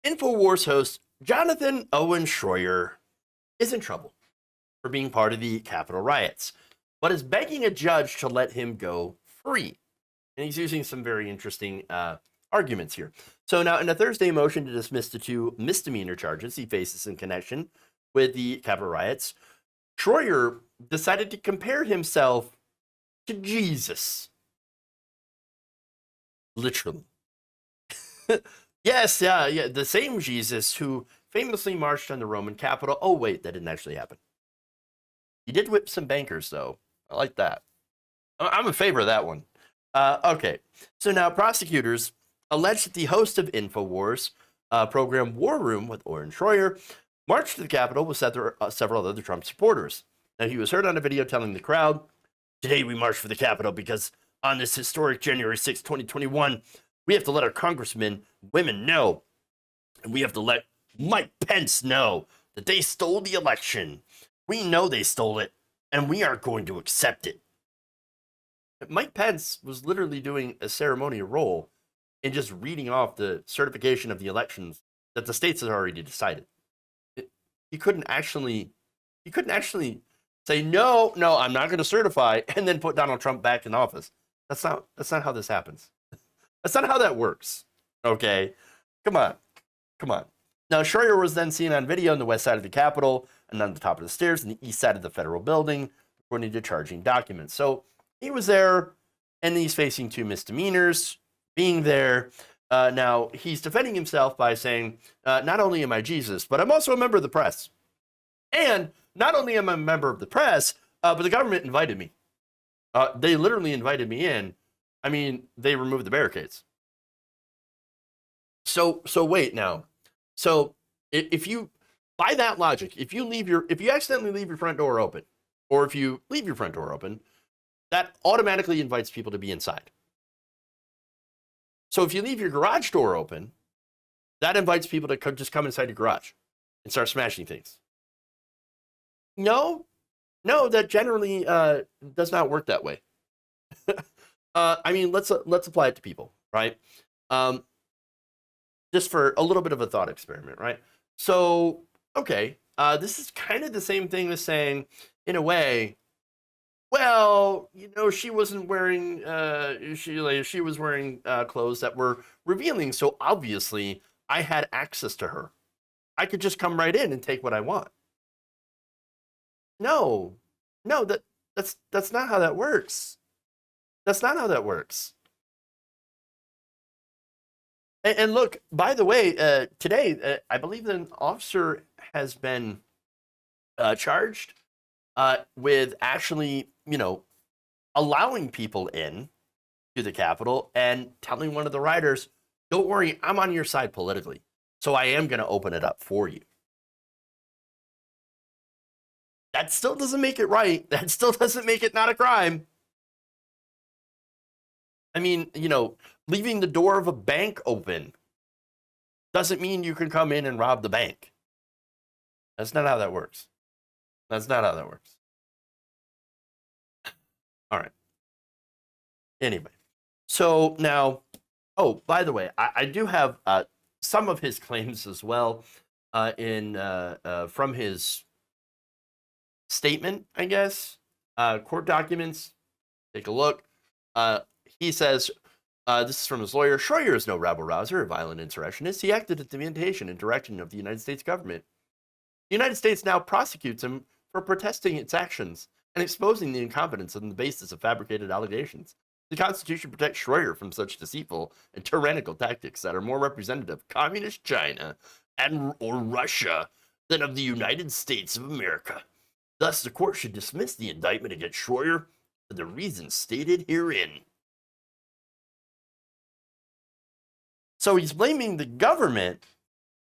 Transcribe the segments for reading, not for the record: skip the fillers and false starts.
Infowars host Jonathon Owen Shroyer is in trouble for being part of the Capitol riots, but is begging a judge to let him go free. And he's using some very interesting arguments here. So now, in a Thursday motion to dismiss the two misdemeanor charges he faces in connection with the Capitol riots, Shroyer decided to compare himself to Jesus. Literally. Yes, yeah, the same Jesus who famously marched on the Roman Capitol. Oh, wait, that didn't actually happen. He did whip some bankers, though. I like that. I'm in favor of that one. Okay, so now prosecutors allege that the host of Infowars program War Room with Owen Shroyer marched to the Capitol with several other Trump supporters. Now, he was heard on a video telling the crowd, "Today we march for the Capitol because on this historic January 6, 2021, we have to let our congressmen, women know, and we have to let Mike Pence know that they stole the election. We know they stole it, and we aren't going to accept it." Mike Pence was literally doing a ceremonial role in just reading off the certification of the elections that the states had already decided. He couldn't actually say no, I'm not going to certify, and then put Donald Trump back in office. That's not how this happens. That's not how that works. Okay, come on. Now, Shroyer was then seen on video on the west side of the Capitol and on the top of the stairs in the east side of the federal building, according to charging documents. So he was there, and he's facing two misdemeanors being there. Now, he's defending himself by saying, not only am I Jesus, but I'm also a member of the press. And not only am I a member of the press, but the government invited me. They literally invited me in. I mean, they removed the barricades. So wait now. So if you, by that logic, if you accidentally leave your front door open, or if you leave your front door open, that automatically invites people to be inside. So if you leave your garage door open, that invites people to just come inside your garage and start smashing things. No, that generally does not work that way. I mean, let's apply it to people, right? Just for a little bit of a thought experiment, right? So, okay, this is kind of the same thing as saying, in a way, well, she wasn't wearing she was wearing clothes that were revealing, so obviously I had access to her. I could just come right in and take what I want. No, that's not how that works. That's not how that works. And look, by the way, today I believe that an officer has been charged with actually, allowing people in to the Capitol and telling one of the rioters, "Don't worry, I'm on your side politically, so I am going to open it up for you." That still doesn't make it right. That still doesn't make it not a crime. I mean, leaving the door of a bank open doesn't mean you can come in and rob the bank. That's not how that works. That's not how that works. All right. Anyway, so now, oh, by the way, I do have some of his claims as well from his statement, I guess, court documents. Take a look. He says, this is from his lawyer, "Shroyer is no rabble-rouser or violent insurrectionist. He acted at the invitation and direction of the United States government. The United States now prosecutes him for protesting its actions and exposing the incompetence on the basis of fabricated allegations. The Constitution protects Shroyer from such deceitful and tyrannical tactics that are more representative of communist China or Russia than of the United States of America. Thus, the court should dismiss the indictment against Shroyer for the reasons stated herein." So he's blaming the government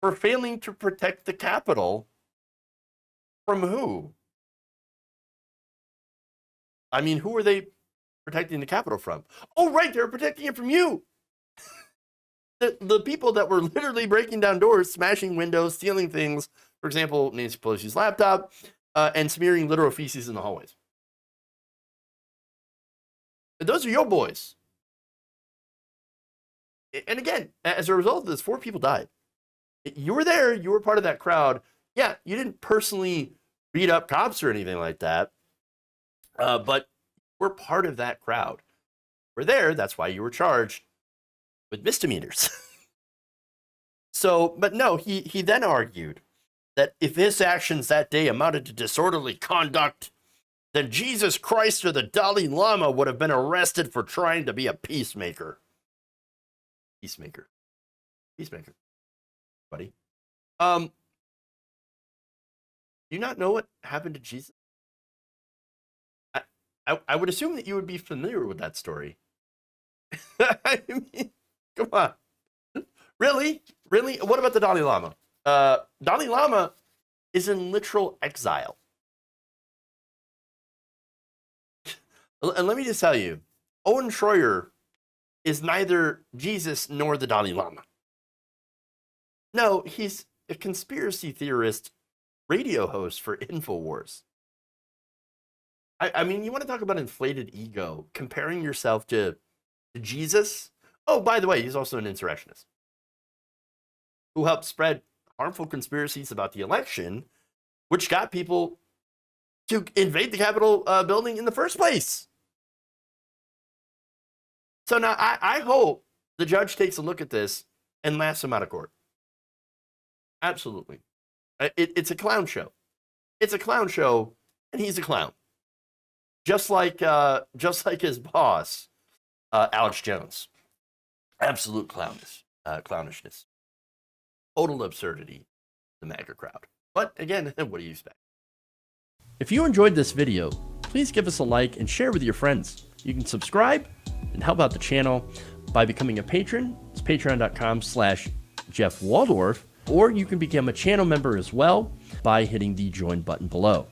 for failing to protect the Capitol from who? I mean, who are they protecting the Capitol from? Oh, right, they're protecting it from you. The people that were literally breaking down doors, smashing windows, stealing things, for example, Nancy Pelosi's laptop, and smearing literal feces in the hallways. Those are your boys. And again, as a result of this, 4 people died. You were there. You were part of that crowd. Yeah, you didn't personally beat up cops or anything like that, but we're part of that crowd. We're there. That's why you were charged with misdemeanors. So, but no, he then argued that if his actions that day amounted to disorderly conduct, then Jesus Christ or the Dalai Lama would have been arrested for trying to be a peacemaker. Peacemaker, buddy. Do you not know what happened to Jesus? I would assume that you would be familiar with that story. I mean, come on. Really? What about the Dalai Lama? Dalai Lama is in literal exile. And let me just tell you, Owen Shroyer is neither Jesus nor the Dalai Lama. No, he's a conspiracy theorist radio host for Infowars. I mean, you want to talk about inflated ego, comparing yourself to Jesus? Oh, by the way, he's also an insurrectionist who helped spread harmful conspiracies about the election, which got people to invade the Capitol building in the first place. So now I hope the judge takes a look at this and laughs him out of court. Absolutely. It's a clown show. It's a clown show, and he's a clown. Just like his boss, Alex Jones. Absolute clownishness. Total absurdity, the MAGA crowd. But again, what do you expect? If you enjoyed this video, please give us a like and share with your friends. You can subscribe and help out the channel by becoming a patron. It's patreon.com/Jeff Waldorf, or you can become a channel member as well by hitting the join button below.